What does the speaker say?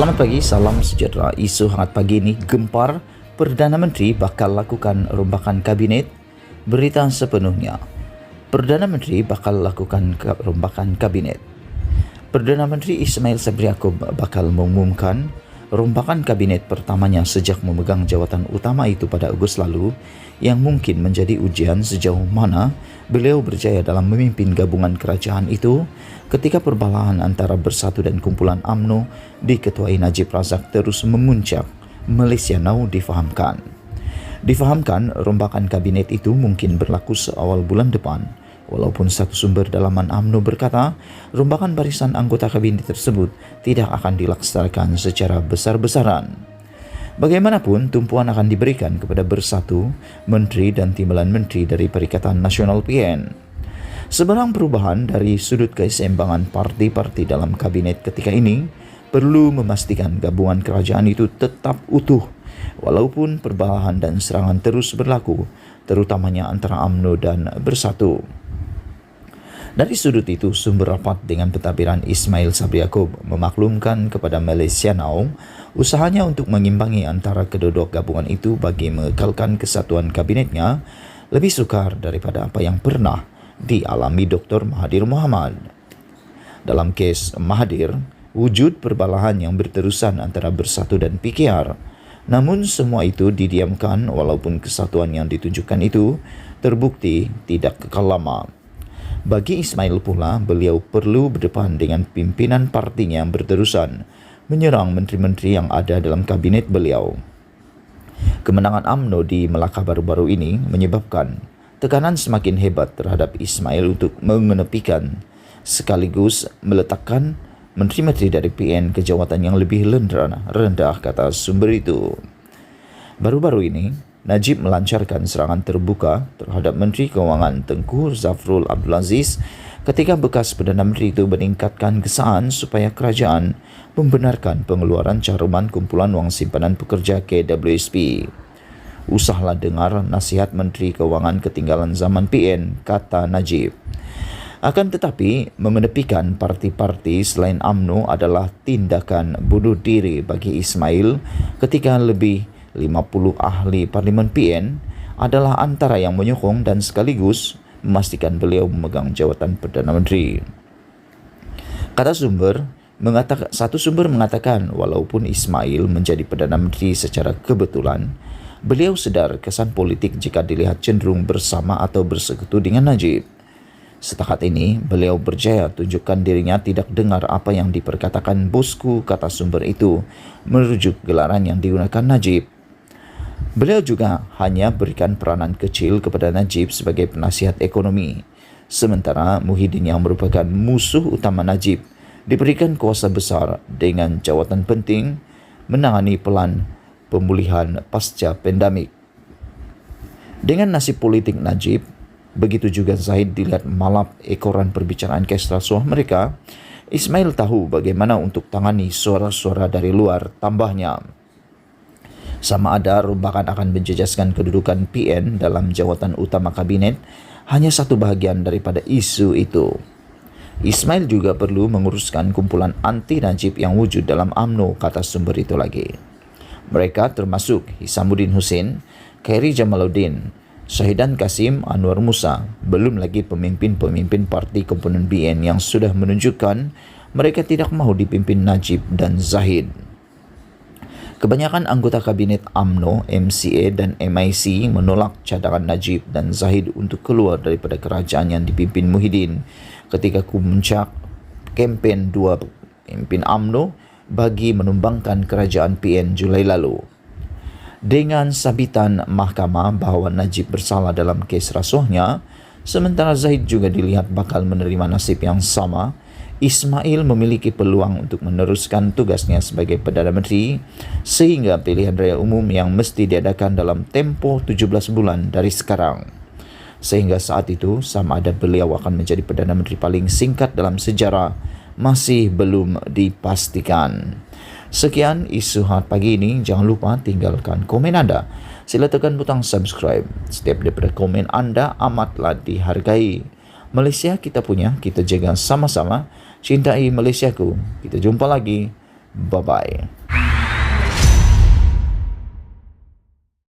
Selamat pagi, salam sejahtera. Isu hangat pagi ini gempar, Perdana Menteri bakal lakukan rombakan kabinet. Berita sepenuhnya. Perdana Menteri bakal lakukan rombakan kabinet. Perdana Menteri Ismail Sabri Yaakob bakal mengumumkan rombakan kabinet pertamanya sejak memegang jawatan utama itu pada Ogos lalu, yang mungkin menjadi ujian sejauh mana beliau berjaya dalam memimpin gabungan kerajaan itu ketika perbalahan antara Bersatu dan kumpulan UMNO diketuai Najib Razak terus memuncak. Malaysia Now difahamkan rombakan kabinet itu mungkin berlaku seawal bulan depan. Walaupun satu sumber dalaman UMNO berkata rombakan barisan anggota kabinet tersebut tidak akan dilaksanakan secara besar-besaran. Bagaimanapun, tumpuan akan diberikan kepada Bersatu, Menteri dan Timbalan Menteri dari Perikatan Nasional PN. Sebarang perubahan dari sudut keseimbangan parti-parti dalam kabinet ketika ini perlu memastikan gabungan kerajaan itu tetap utuh, walaupun perbalahan dan serangan terus berlaku, terutamanya antara UMNO dan Bersatu. Dari sudut itu, sumber rapat dengan pentadbiran Ismail Sabri Yaakob memaklumkan kepada Malaysia Now usahanya untuk mengimbangi antara kedua gabungan itu bagi mengekalkan kesatuan kabinetnya lebih sukar daripada apa yang pernah dialami Dr. Mahathir Mohamad. Dalam kes Mahathir, wujud perbalahan yang berterusan antara Bersatu dan PKR. Namun semua itu didiamkan walaupun kesatuan yang ditunjukkan itu terbukti tidak kekal lama. Bagi Ismail pula, beliau perlu berdepan dengan pimpinan partinya yang berterusan, menyerang menteri-menteri yang ada dalam kabinet beliau. Kemenangan UMNO di Melaka baru-baru ini menyebabkan tekanan semakin hebat terhadap Ismail untuk mengenepikan sekaligus meletakkan menteri-menteri dari PN ke jawatan yang lebih rendah, kata sumber itu. Baru-baru ini, Najib melancarkan serangan terbuka terhadap Menteri Keuangan Tengku Zafrul Abdul Aziz ketika bekas Perdana Menteri itu meningkatkan kesaan supaya kerajaan membenarkan pengeluaran caruman kumpulan wang simpanan pekerja KWSP. Usahlah dengar nasihat Menteri Keuangan ketinggalan zaman PN, kata Najib. Akan tetapi, mengenepikan parti-parti selain UMNO adalah tindakan bunuh diri bagi Ismail ketika lebih 50 ahli Parlimen PN adalah antara yang menyokong dan sekaligus memastikan beliau memegang jawatan Perdana Menteri. Satu sumber mengatakan walaupun Ismail menjadi Perdana Menteri secara kebetulan, beliau sedar kesan politik jika dilihat cenderung bersama atau bersekutu dengan Najib. Setakat ini, beliau berjaya tunjukkan dirinya tidak dengar apa yang diperkatakan bosku, kata sumber itu, merujuk gelaran yang digunakan Najib. Beliau juga hanya berikan peranan kecil kepada Najib sebagai penasihat ekonomi. Sementara Muhyiddin yang merupakan musuh utama Najib diberikan kuasa besar dengan jawatan penting menangani pelan pemulihan pasca pandemik. Dengan nasib politik Najib, begitu juga Zahid dilihat malap ekoran perbicaraan kes rasuah mereka, Ismail tahu bagaimana untuk tangani suara-suara dari luar, tambahnya. Sama ada rombakan akan menjejaskan kedudukan PN dalam jawatan utama kabinet, hanya satu bahagian daripada isu itu. Ismail juga perlu menguruskan kumpulan anti-Najib yang wujud dalam UMNO, kata sumber itu lagi. Mereka termasuk Hisamuddin Hussein, Khairi Jamaluddin, Syahidan Kasim, Anwar Musa, belum lagi pemimpin-pemimpin parti komponen BN yang sudah menunjukkan mereka tidak mahu dipimpin Najib dan Zahid. Kebanyakan anggota kabinet UMNO, MCA dan MIC menolak cadangan Najib dan Zahid untuk keluar daripada kerajaan yang dipimpin Muhyiddin ketika puncak kempen dua pemimpin UMNO bagi menumbangkan kerajaan PN Julai lalu. Dengan sabitan mahkamah bahawa Najib bersalah dalam kes rasuahnya, sementara Zahid juga dilihat bakal menerima nasib yang sama, Ismail memiliki peluang untuk meneruskan tugasnya sebagai Perdana Menteri sehingga pilihan raya umum yang mesti diadakan dalam tempoh 17 bulan dari sekarang. Sehingga saat itu, sama ada beliau akan menjadi Perdana Menteri paling singkat dalam sejarah masih belum dipastikan. Sekian isu hangat pagi ini. Jangan lupa tinggalkan komen anda. Sila tekan butang subscribe. Setiap daripada komen anda amatlah dihargai. Malaysia kita punya, kita jaga sama-sama. Cintai Malaysiaku. Kita jumpa lagi. Bye-bye.